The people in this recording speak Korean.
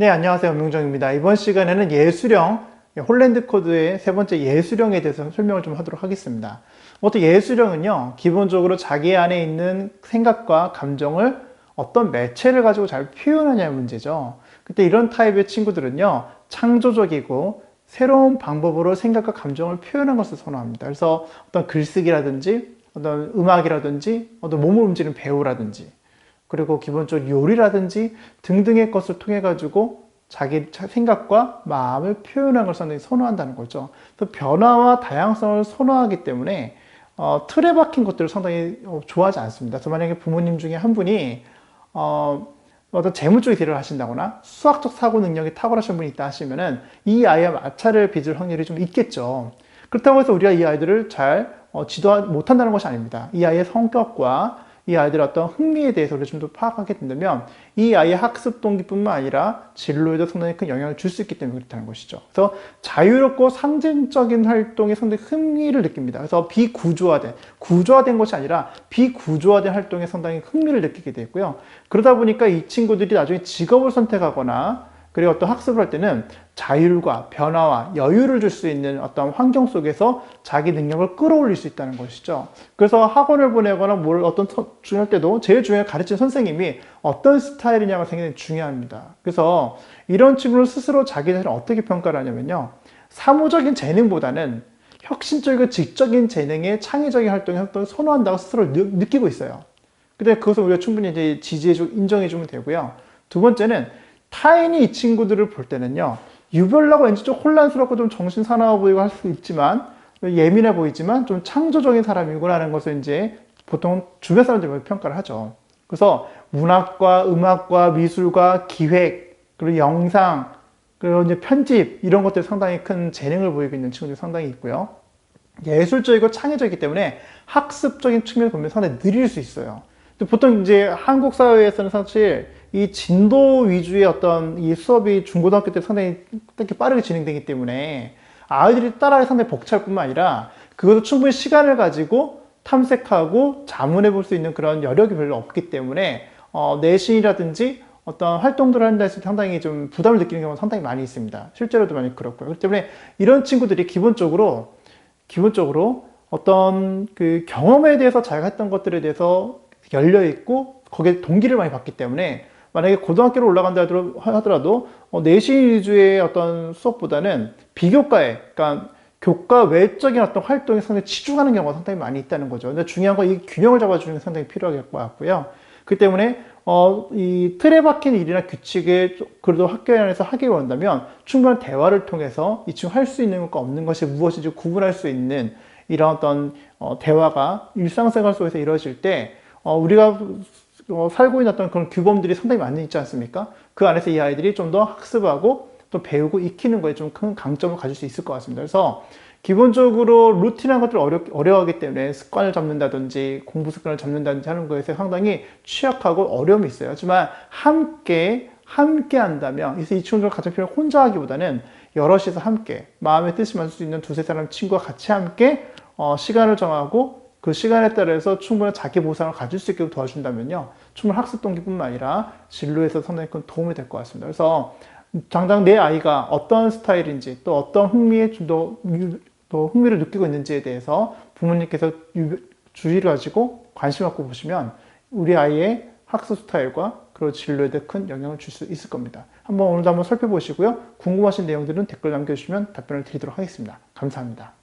네, 안녕하세요. 명정입니다. 이번 시간에는 예수령, 홀랜드 코드의 세 번째 예수령에 대해서 설명을 좀 하도록 하겠습니다. 어떤 예수령은요, 기본적으로 자기 안에 있는 생각과 감정을 어떤 매체를 가지고 잘 표현하냐의 문제죠. 그때 이런 타입의 친구들은요, 창조적이고 새로운 방법으로 생각과 감정을 표현한 것을 선호합니다. 그래서 어떤 글쓰기라든지, 어떤 음악이라든지, 어떤 몸을 움직이는 배우라든지, 그리고 기본적으로 요리라든지 등등의 것을 통해 가지고 자기 생각과 마음을 표현하는 걸 상당히 선호한다는 거죠. 또 변화와 다양성을 선호하기 때문에 틀에 박힌 것들을 상당히 좋아하지 않습니다. 그래서 만약에 부모님 중에 한 분이 어떤 재무 쪽에 딜을 하신다거나 수학적 사고 능력이 탁월하신 분이 있다 하시면은 이 아이와 마찰을 빚을 확률이 좀 있겠죠. 그렇다고 해서 우리가 이 아이들을 잘 지도 못한다는 것이 아닙니다. 이 아이의 성격과 이 아이들의 어떤 흥미에 대해서 우리가 좀 더 파악하게 된다면 이 아이의 학습 동기뿐만 아니라 진로에도 상당히 큰 영향을 줄 수 있기 때문에 그렇다는 것이죠. 그래서 자유롭고 상징적인 활동에 상당히 흥미를 느낍니다. 그래서 구조화된 것이 아니라 비구조화된 활동에 상당히 흥미를 느끼게 되고요. 그러다 보니까 이 친구들이 나중에 직업을 선택하거나 그리고 어떤 학습을 할 때는 자율과 변화와 여유를 줄 수 있는 어떤 환경 속에서 자기 능력을 끌어올릴 수 있다는 것이죠. 그래서 학원을 보내거나 뭘 어떤 중요할 때도 제일 중요한 가르치는 선생님이 어떤 스타일이냐가 굉장히 중요합니다. 그래서 이런 친구는 스스로 자기 자신을 어떻게 평가를 하냐면요. 사무적인 재능보다는 혁신적이고 지적인 재능의 창의적인 활동을 선호한다고 스스로 느끼고 있어요. 근데 그것을 우리가 충분히 이제 지지해주고 인정해주면 되고요. 두 번째는 타인이 이 친구들을 볼 때는요, 유별나고 왠지 좀 혼란스럽고 좀 정신 사나워 보이고 할 수 있지만, 예민해 보이지만 좀 창조적인 사람이구나 하는 것을 이제 보통 주변 사람들이 평가를 하죠. 그래서 문학과 음악과 미술과 기획, 그리고 영상, 그리고 이제 편집, 이런 것들이 상당히 큰 재능을 보이고 있는 친구들이 상당히 있고요. 예술적이고 창의적이기 때문에 학습적인 측면을 보면 상당히 느릴 수 있어요. 보통 이제 한국 사회에서는 사실 이 진도 위주의 어떤 이 수업이 중고등학교 때 상당히 특히 빠르게 진행되기 때문에 아이들이 따라하기 상당히 벅찰 뿐만 아니라 그것도 충분히 시간을 가지고 탐색하고 자문해 볼 수 있는 그런 여력이 별로 없기 때문에 내신이라든지 어떤 활동들을 하는 데서 상당히 좀 부담을 느끼는 경우가 상당히 많이 있습니다. 실제로도 많이 그렇고요. 그렇기 때문에 이런 친구들이 기본적으로 어떤 그 경험에 대해서 자기가 했던 것들에 대해서 열려 있고 거기에 동기를 많이 받기 때문에 만약에 고등학교로 올라간다 하더라도 내신 위주의 어떤 수업보다는 비교과에, 그러니까 교과 외적인 어떤 활동에 상당히 치중하는 경우가 상당히 많이 있다는 거죠. 근데 중요한 건 이 균형을 잡아주는 게 상당히 필요할 것 같고요. 그렇기 때문에 이 틀에 박힌 일이나 규칙을 그래도 학교 안에서 하기 원한다면 충분한 대화를 통해서 이 친구 할 수 있는 것과 없는 것이 무엇인지 구분할 수 있는 이런 어떤 대화가 일상생활 속에서 이루어질 때 우리가 살고 있는 어떤 그런 규범들이 상당히 많이 있지 않습니까? 그 안에서 이 아이들이 좀 더 학습하고 또 배우고 익히는 거에 좀 큰 강점을 가질 수 있을 것 같습니다. 그래서 기본적으로 루틴한 것들을 어려워하기 때문에 습관을 잡는다든지 공부 습관을 잡는다든지 하는 것에 상당히 취약하고 어려움이 있어요. 하지만 함께 한다면, 그래서 이 친구들 가장 필요한 혼자 하기보다는 여럿이서 함께 마음의 뜻이 맞을 수 있는 두세 사람 친구와 같이 함께 시간을 정하고 그 시간에 따라서 충분한 자기 보상을 가질 수 있게 도와준다면요, 충분한 학습 동기뿐만 아니라 진로에서 상당히 큰 도움이 될 것 같습니다. 그래서 당장 내 아이가 어떤 스타일인지 또 어떤 흥미에 좀 더 흥미를 느끼고 있는지에 대해서 부모님께서 주의를 가지고 관심 갖고 보시면 우리 아이의 학습 스타일과 그리고 진로에 큰 영향을 줄 수 있을 겁니다. 오늘도 한번 살펴보시고요. 궁금하신 내용들은 댓글 남겨주시면 답변을 드리도록 하겠습니다. 감사합니다.